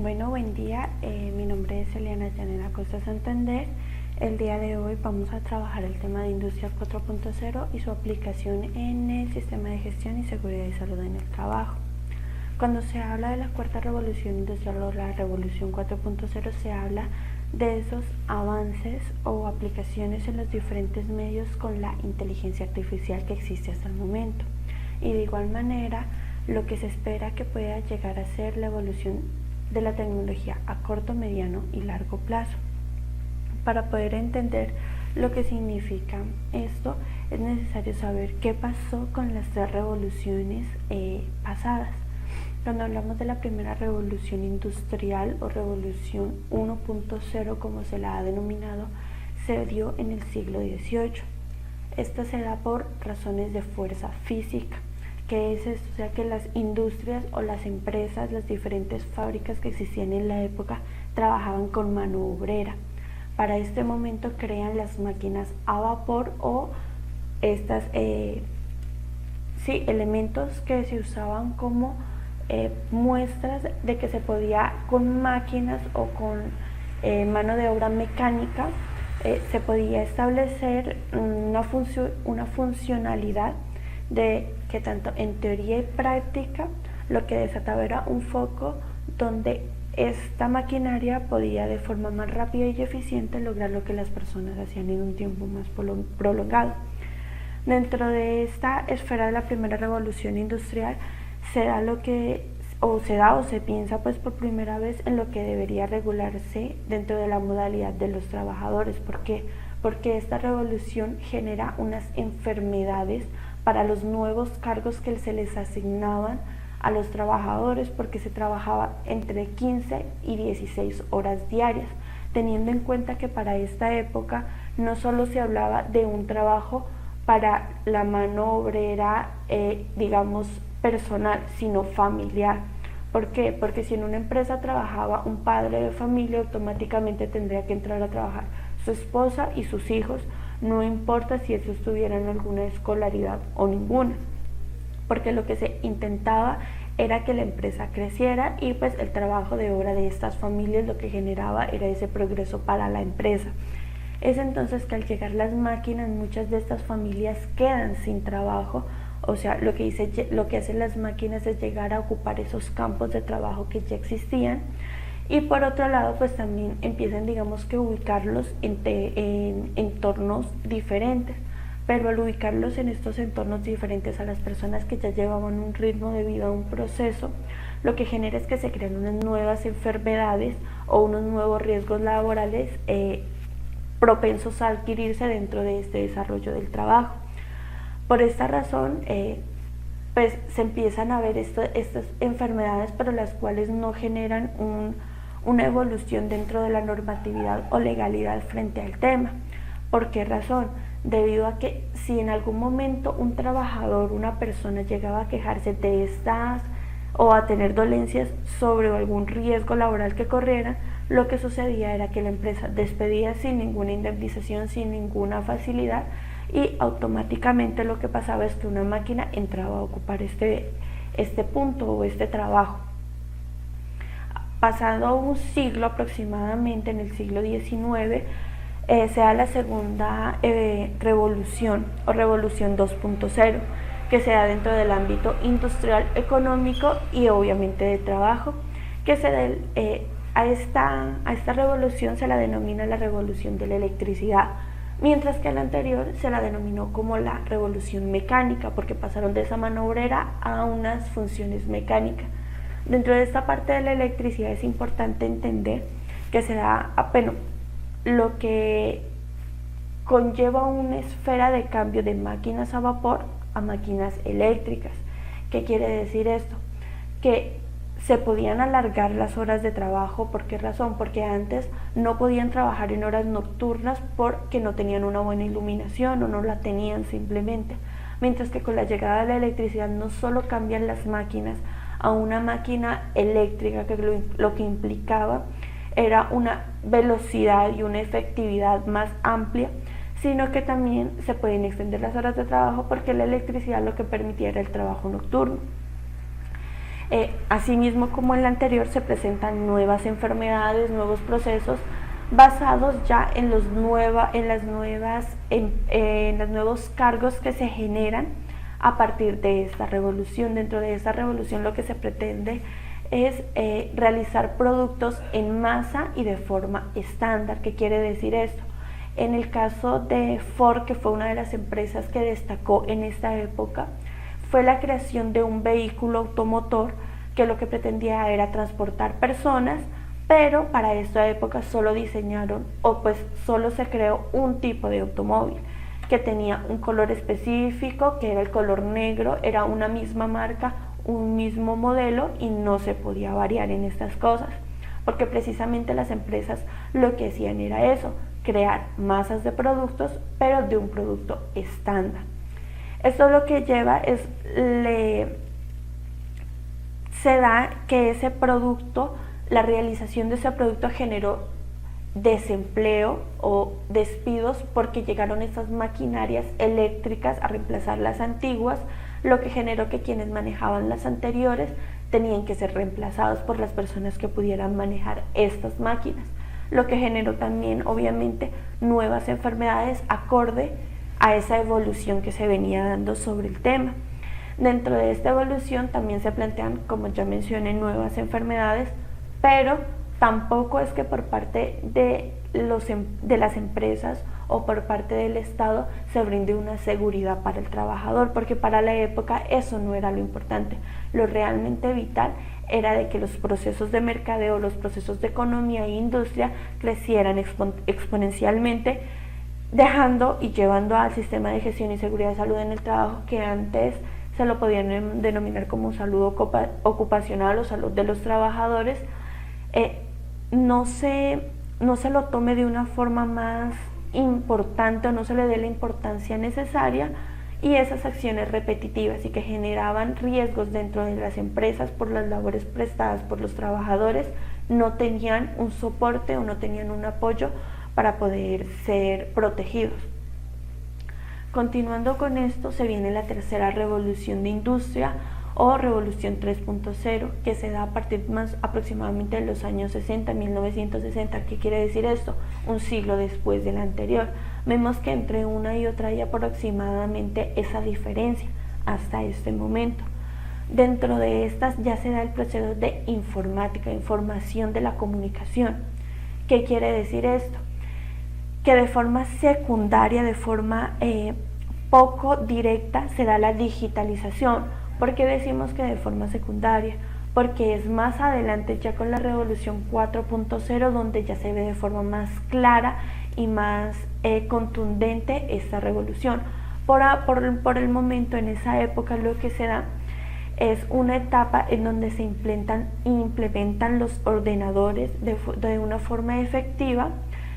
Bueno, buen día. Mi nombre es Eliana Yanela Costa Santander. El día de hoy vamos a trabajar el tema de Industria 4.0 y su aplicación en el sistema de gestión y seguridad y salud en el trabajo. Cuando se habla de la cuarta revolución industrial o la revolución 4.0, se habla de esos avances o aplicaciones en los diferentes medios con la inteligencia artificial que existe hasta el momento. Y de igual manera, lo que se espera que pueda llegar a ser la evolución de la tecnología a corto, mediano y largo plazo. Para poder entender lo que significa esto, es necesario saber qué pasó con las tres revoluciones pasadas. Cuando hablamos de la primera revolución industrial o revolución 1.0, como se la ha denominado, se dio en el siglo XVIII. Esta se da por razones de fuerza física. ¿Qué es esto? O sea, que las industrias o las empresas, las diferentes fábricas que existían en la época, trabajaban con mano obrera. Para este momento crean las máquinas a vapor o estas elementos que se usaban como muestras de que se podía con máquinas o con mano de obra mecánica se podía establecer una funcionalidad de que tanto en teoría y práctica lo que desataba era un foco donde esta maquinaria podía de forma más rápida y eficiente lograr lo que las personas hacían en un tiempo más prolongado. Dentro de esta esfera de la primera revolución industrial se da o se piensa pues por primera vez en lo que debería regularse dentro de la modalidad de los trabajadores. ¿Por qué? Porque esta revolución genera unas enfermedades para los nuevos cargos que se les asignaban a los trabajadores, porque se trabajaba entre 15 y 16 horas diarias, teniendo en cuenta que para esta época no solo se hablaba de un trabajo para la mano obrera, digamos, personal, sino familiar. ¿Por qué? Porque si en una empresa trabajaba un padre de familia, automáticamente tendría que entrar a trabajar su esposa y sus hijos, no importa si estos tuvieran alguna escolaridad o ninguna, porque lo que se intentaba era que la empresa creciera y pues el trabajo de obra de estas familias lo que generaba era ese progreso para la empresa. Es entonces que al llegar las máquinas, muchas de estas familias quedan sin trabajo. O sea, lo que hacen las máquinas es llegar a ocupar esos campos de trabajo que ya existían, y por otro lado pues también empiezan, digamos, que ubicarlos en entornos diferentes, pero al ubicarlos en estos entornos diferentes a las personas que ya llevaban un ritmo de vida, un proceso, lo que genera es que se crean unas nuevas enfermedades o unos nuevos riesgos laborales propensos a adquirirse dentro de este desarrollo del trabajo. Por esta razón, pues se empiezan a ver estas enfermedades, pero las cuales no generan una evolución dentro de la normatividad o legalidad frente al tema. ¿Por qué razón? Debido a que si en algún momento un trabajador, una persona llegaba a quejarse de estas o a tener dolencias sobre algún riesgo laboral que corriera, lo que sucedía era que la empresa despedía sin ninguna indemnización, sin ninguna facilidad, y automáticamente lo que pasaba es que una máquina entraba a ocupar este punto o este trabajo. Pasado un siglo aproximadamente, en el siglo XIX, se da la segunda revolución o revolución 2.0, que se da dentro del ámbito industrial, económico y obviamente de trabajo, que se da a esta revolución se la denomina la revolución de la electricidad, mientras que a la anterior se la denominó como la revolución mecánica, porque pasaron de esa mano obrera a unas funciones mecánicas. Dentro de esta parte de la electricidad es importante entender que se da lo que conlleva una esfera de cambio de máquinas a vapor a máquinas eléctricas. ¿Qué quiere decir esto? Que se podían alargar las horas de trabajo. ¿Por qué razón? Porque antes no podían trabajar en horas nocturnas porque no tenían una buena iluminación o no la tenían simplemente. Mientras que con la llegada de la electricidad no solo cambian las máquinas a una máquina eléctrica, que lo que implicaba era una velocidad y una efectividad más amplia, sino que también se pueden extender las horas de trabajo porque la electricidad lo que permitía era el trabajo nocturno. Asimismo, como en la anterior, se presentan nuevas enfermedades, nuevos procesos basados ya en los nuevos cargos que se generan a partir de esta revolución. Dentro de esta revolución lo que se pretende es realizar productos en masa y de forma estándar. ¿Qué quiere decir esto? En el caso de Ford, que fue una de las empresas que destacó en esta época, fue la creación de un vehículo automotor que lo que pretendía era transportar personas, pero para esta época solo diseñaron solo se creó un tipo de automóvil que tenía un color específico, que era el color negro, era una misma marca, un mismo modelo y no se podía variar en estas cosas, porque precisamente las empresas lo que hacían era eso, crear masas de productos, pero de un producto estándar. Esto lo que lleva es, se da que ese producto, la realización de ese producto generó desempleo o despidos porque llegaron estas maquinarias eléctricas a reemplazar las antiguas, lo que generó que quienes manejaban las anteriores tenían que ser reemplazados por las personas que pudieran manejar estas máquinas, lo que generó también obviamente nuevas enfermedades acorde a esa evolución que se venía dando sobre el tema. Dentro de esta evolución también se plantean, como ya mencioné, nuevas enfermedades, pero tampoco es que por parte de las empresas o por parte del Estado se brinde una seguridad para el trabajador, porque para la época eso no era lo importante. Lo realmente vital era de que los procesos de mercadeo, los procesos de economía e industria crecieran exponencialmente, dejando y llevando al sistema de gestión y seguridad de salud en el trabajo, que antes se lo podían denominar como salud ocupacional o salud de los trabajadores, no se lo tome de una forma más importante o no se le dé la importancia necesaria, y esas acciones repetitivas y que generaban riesgos dentro de las empresas por las labores prestadas por los trabajadores no tenían un soporte o no tenían un apoyo para poder ser protegidos. Continuando con esto, se viene la tercera revolución de industria o revolución 3.0, que se da a partir más aproximadamente de los años 60, 1960. ¿Qué quiere decir esto? Un siglo después de la anterior. Vemos que entre una y otra hay aproximadamente esa diferencia hasta este momento. Dentro de estas ya se da el proceso de informática, información de la comunicación. ¿Qué quiere decir esto? Que de forma secundaria, de forma poco directa, se da la digitalización. ¿Por qué decimos que de forma secundaria? Porque es más adelante, ya con la revolución 4.0, donde ya se ve de forma más clara y más contundente esta revolución. Por el momento, en esa época, lo que se da es una etapa en donde se implementan los ordenadores de una forma efectiva,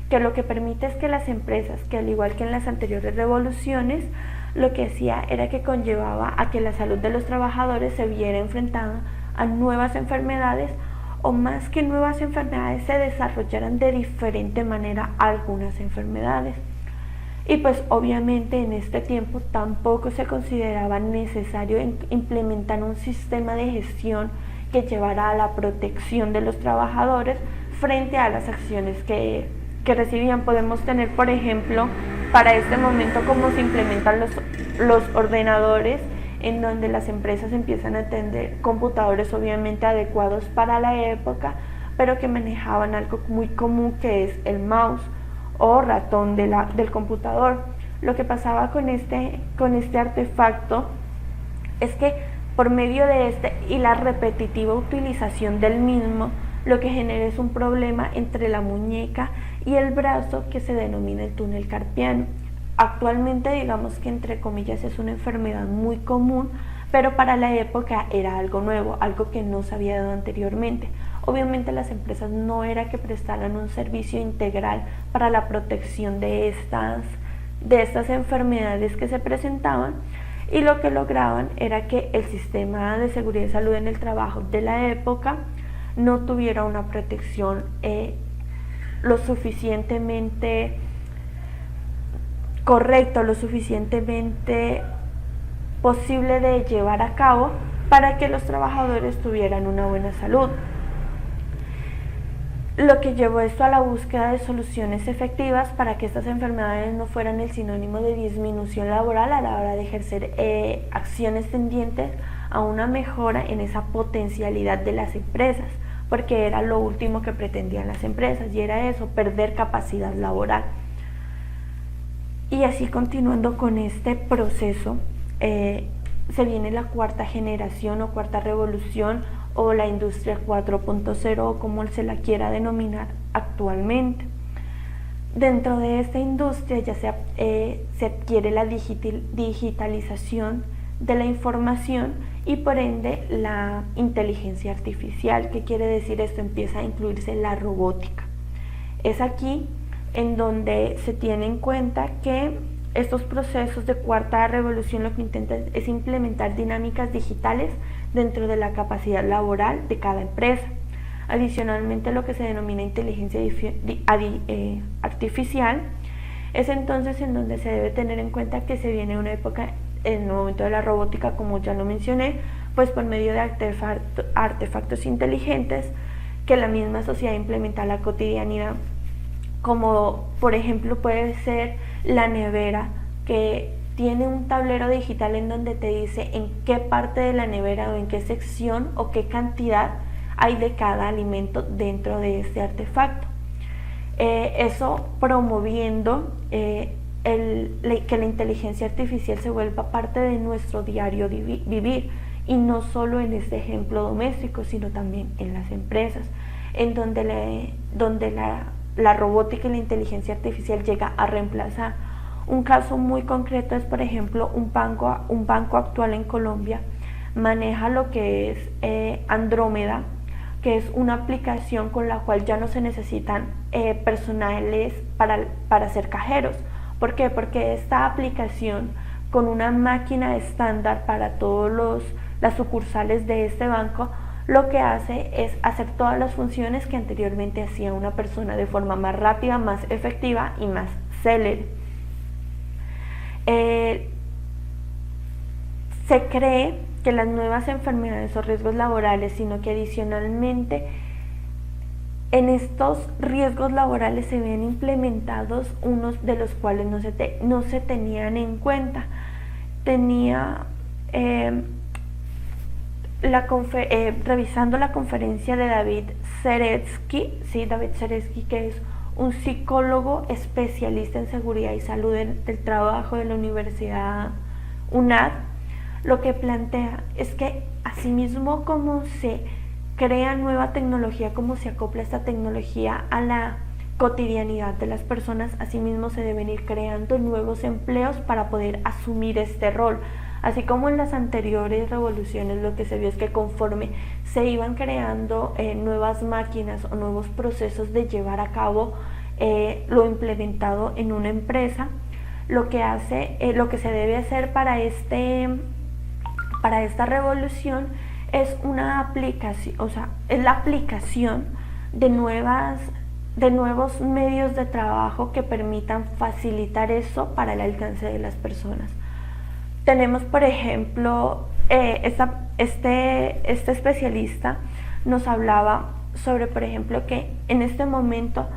que lo que permite es que las empresas, que al igual que en las anteriores revoluciones, lo que hacía era que conllevaba a que la salud de los trabajadores se viera enfrentada a nuevas enfermedades, o más que nuevas enfermedades, se desarrollaran de diferente manera algunas enfermedades. Y pues obviamente en este tiempo tampoco se consideraba necesario implementar un sistema de gestión que llevara a la protección de los trabajadores frente a las acciones que recibían. Podemos tener, por ejemplo, para este momento cómo se implementan los ordenadores, en donde las empresas empiezan a tener computadores obviamente adecuados para la época, pero que manejaban algo muy común, que es el mouse o ratón del computador. Lo que pasaba con este artefacto es que por medio de y la repetitiva utilización del mismo, lo que genera es un problema entre la muñeca y el brazo, que se denomina el túnel carpiano. Actualmente, digamos que entre comillas es una enfermedad muy común, pero para la época era algo nuevo, algo que no se había dado anteriormente. Obviamente las empresas no era que prestaran un servicio integral para la protección de estas enfermedades que se presentaban, y lo que lograban era que el sistema de seguridad y salud en el trabajo de la época no tuviera una protección lo suficientemente correcta, lo suficientemente posible de llevar a cabo, para que los trabajadores tuvieran una buena salud. Lo que llevó esto a la búsqueda de soluciones efectivas para que estas enfermedades no fueran el sinónimo de disminución laboral a la hora de ejercer acciones tendientes a una mejora en esa potencialidad de las empresas, porque era lo último que pretendían las empresas, y era eso, perder capacidad laboral. Y así, continuando con este proceso, se viene la cuarta generación o cuarta revolución, o la industria 4.0, o como se la quiera denominar actualmente. Dentro de esta industria ya se adquiere la digitalización de la información y por ende la inteligencia artificial. ¿Qué quiere decir esto? Empieza a incluirse la robótica. Es aquí en donde se tiene en cuenta que estos procesos de cuarta revolución lo que intentan es implementar dinámicas digitales dentro de la capacidad laboral de cada empresa. Adicionalmente, lo que se denomina inteligencia artificial es entonces en donde se debe tener en cuenta que se viene una época, en el momento de la robótica, como ya lo mencioné, pues por medio de artefactos inteligentes que la misma sociedad implementa en la cotidianidad, como por ejemplo puede ser la nevera, que tiene un tablero digital en donde te dice en qué parte de la nevera o en qué sección o qué cantidad hay de cada alimento dentro de este artefacto. Eso promoviendo que la inteligencia artificial se vuelva parte de nuestro diario vivir, y no solo en este ejemplo doméstico, sino también en las empresas, en donde la robótica y la inteligencia artificial llega a reemplazar. Un caso muy concreto es, por ejemplo, un banco actual en Colombia maneja lo que es Andrómeda, que es una aplicación con la cual ya no se necesitan personales para ser cajeros. ¿Por qué? Porque esta aplicación, con una máquina estándar para todas las sucursales de este banco, lo que hace es hacer todas las funciones que anteriormente hacía una persona de forma más rápida, más efectiva y más célere. Se cree que las nuevas enfermedades o riesgos laborales, sino que adicionalmente en estos riesgos laborales se ven implementados unos de los cuales no se tenían en cuenta. Revisando la conferencia de David Zaretsky, que es un psicólogo especialista en seguridad y salud del trabajo de la Universidad UNAD, lo que plantea es que asimismo como se crea nueva tecnología, como se acopla esta tecnología a la cotidianidad de las personas, asimismo se deben ir creando nuevos empleos para poder asumir este rol. Así como en las anteriores revoluciones, lo que se vio es que conforme se iban creando nuevas máquinas o nuevos procesos de llevar a cabo lo implementado en una empresa, lo que se debe hacer para esta revolución es una aplicación, es la aplicación de nuevos medios de trabajo que permitan facilitar eso para el alcance de las personas. Tenemos, por ejemplo, este especialista nos hablaba sobre, por ejemplo, que en este momento,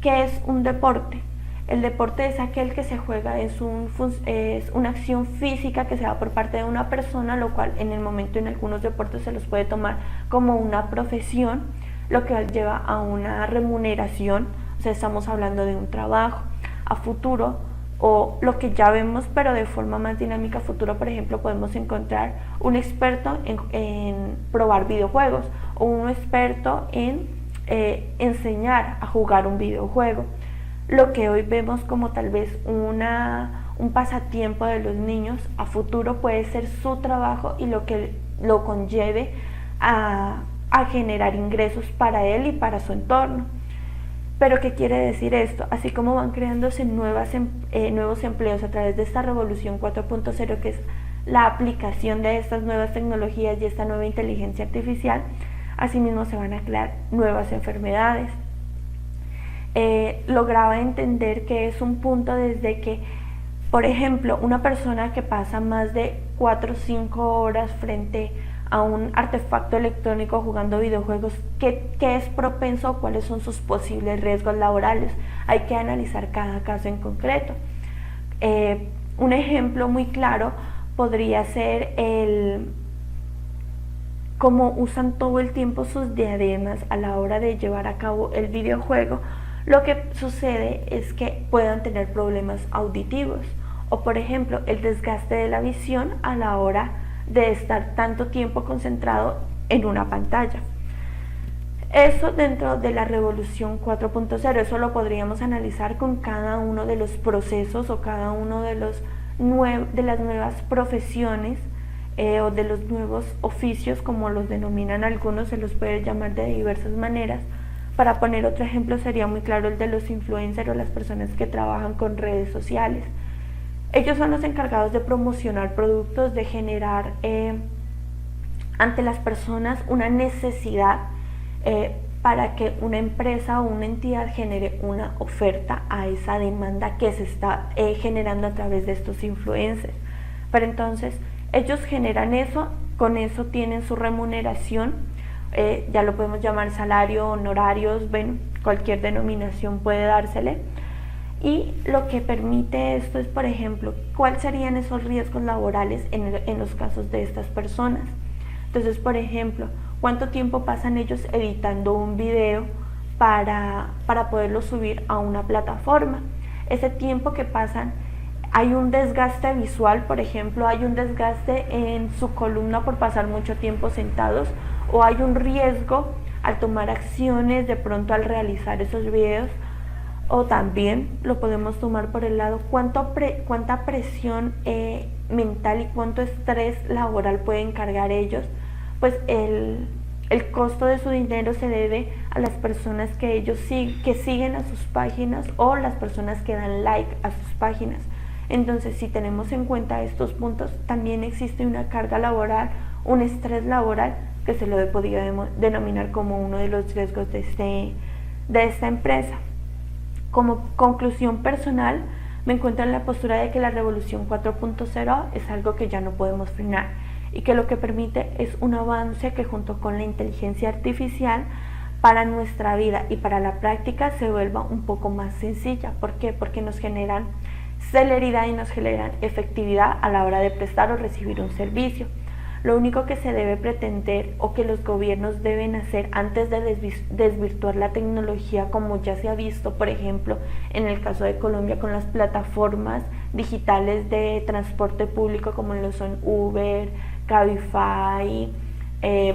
¿qué es un deporte? El deporte es aquel que se juega, es una acción física que se da por parte de una persona, lo cual en el momento en algunos deportes se los puede tomar como una profesión, lo que lleva a una remuneración, o sea, estamos hablando de un trabajo. A futuro, o lo que ya vemos pero de forma más dinámica, futuro, por ejemplo, podemos encontrar un experto en probar videojuegos, o un experto en enseñar a jugar un videojuego. Lo que hoy vemos como tal vez un pasatiempo de los niños, a futuro puede ser su trabajo y lo que lo conlleve a generar ingresos para él y para su entorno. Pero ¿qué quiere decir esto? Así como van creándose nuevos empleos a través de esta revolución 4.0, que es la aplicación de estas nuevas tecnologías y esta nueva inteligencia artificial, asimismo se van a crear nuevas enfermedades. Lograba entender que es un punto desde que, por ejemplo, una persona que pasa más de 4 o 5 horas frente a un artefacto electrónico jugando videojuegos, ¿qué es propenso o cuáles son sus posibles riesgos laborales? Hay que analizar cada caso en concreto. Un ejemplo muy claro podría ser cómo usan todo el tiempo sus diademas a la hora de llevar a cabo el videojuego. Lo que sucede es que puedan tener problemas auditivos o, por ejemplo, el desgaste de la visión a la hora de estar tanto tiempo concentrado en una pantalla. Eso dentro de la revolución 4.0, eso lo podríamos analizar con cada uno de los procesos o cada uno de las nuevas profesiones o de los nuevos oficios, como los denominan algunos, se los puede llamar de diversas maneras. Para poner otro ejemplo sería muy claro el de los influencers o las personas que trabajan con redes sociales. Ellos son los encargados de promocionar productos, de generar ante las personas una necesidad para que una empresa o una entidad genere una oferta a esa demanda que se está generando a través de estos influencers. Pero entonces ellos generan eso, con eso tienen su remuneración. Ya lo podemos llamar salario, honorarios, bueno, cualquier denominación puede dársele. Y lo que permite esto es, por ejemplo, cuáles serían esos riesgos laborales en los casos de estas personas. Entonces, por ejemplo, ¿cuánto tiempo pasan ellos editando un video para poderlo subir a una plataforma? Ese tiempo que pasan, hay un desgaste visual, por ejemplo, hay un desgaste en su columna por pasar mucho tiempo sentados, o hay un riesgo al tomar acciones de pronto al realizar esos videos, o también lo podemos tomar por el lado cuánta presión mental y cuánto estrés laboral pueden cargar ellos. Pues el costo de su dinero se debe a las personas que siguen a sus páginas o las personas que dan like a sus páginas. Entonces, si tenemos en cuenta estos puntos, también existe una carga laboral, un estrés laboral que se lo podría denominar como uno de los riesgos de esta empresa. Como conclusión personal, me encuentro en la postura de que la revolución 4.0 es algo que ya no podemos frenar y que lo que permite es un avance que, junto con la inteligencia artificial, para nuestra vida y para la práctica se vuelva un poco más sencilla. ¿Por qué? Porque nos generan celeridad y nos generan efectividad a la hora de prestar o recibir un servicio. Lo único que se debe pretender o que los gobiernos deben hacer antes de desvirtuar la tecnología, como ya se ha visto, por ejemplo, en el caso de Colombia con las plataformas digitales de transporte público como lo son Uber, Cabify,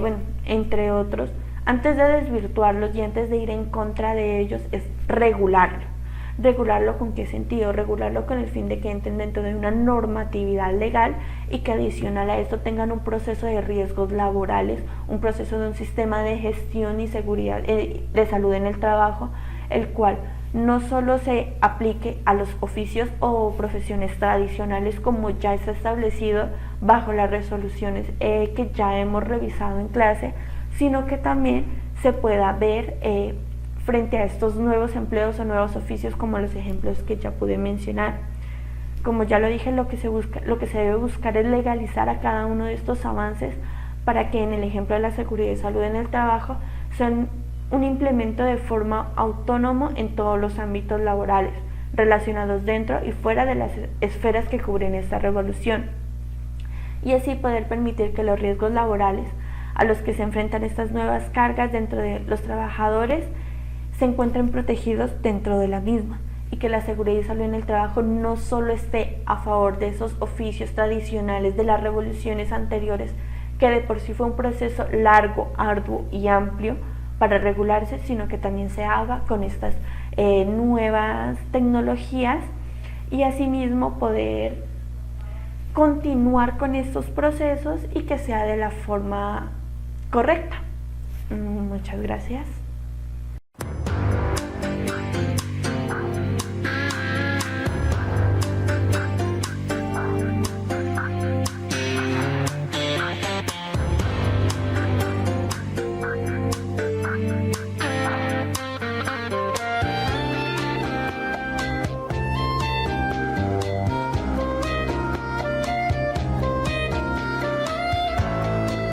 bueno, entre otros, antes de desvirtuarlos y antes de ir en contra de ellos es regularlo. ¿Regularlo con qué sentido? Regularlo con el fin de que entren dentro de una normatividad legal y que adicional a esto tengan un proceso de riesgos laborales, un proceso de un sistema de gestión y seguridad de salud en el trabajo, el cual no solo se aplique a los oficios o profesiones tradicionales como ya está establecido bajo las resoluciones que ya hemos revisado en clase, sino que también se pueda ver frente a estos nuevos empleos o nuevos oficios, como los ejemplos que ya pude mencionar. Como ya lo dije, lo que se debe buscar es legalizar a cada uno de estos avances para que, en el ejemplo de la seguridad y salud en el trabajo, sean un implemento de forma autónomo en todos los ámbitos laborales relacionados dentro y fuera de las esferas que cubren esta revolución, y así poder permitir que los riesgos laborales a los que se enfrentan estas nuevas cargas dentro de los trabajadores se encuentren protegidos dentro de la misma, y que la seguridad y salud en el trabajo no solo esté a favor de esos oficios tradicionales de las revoluciones anteriores, que de por sí fue un proceso largo, arduo y amplio para regularse, sino que también se haga con estas nuevas tecnologías, y asimismo poder continuar con estos procesos y que sea de la forma correcta. Muchas gracias.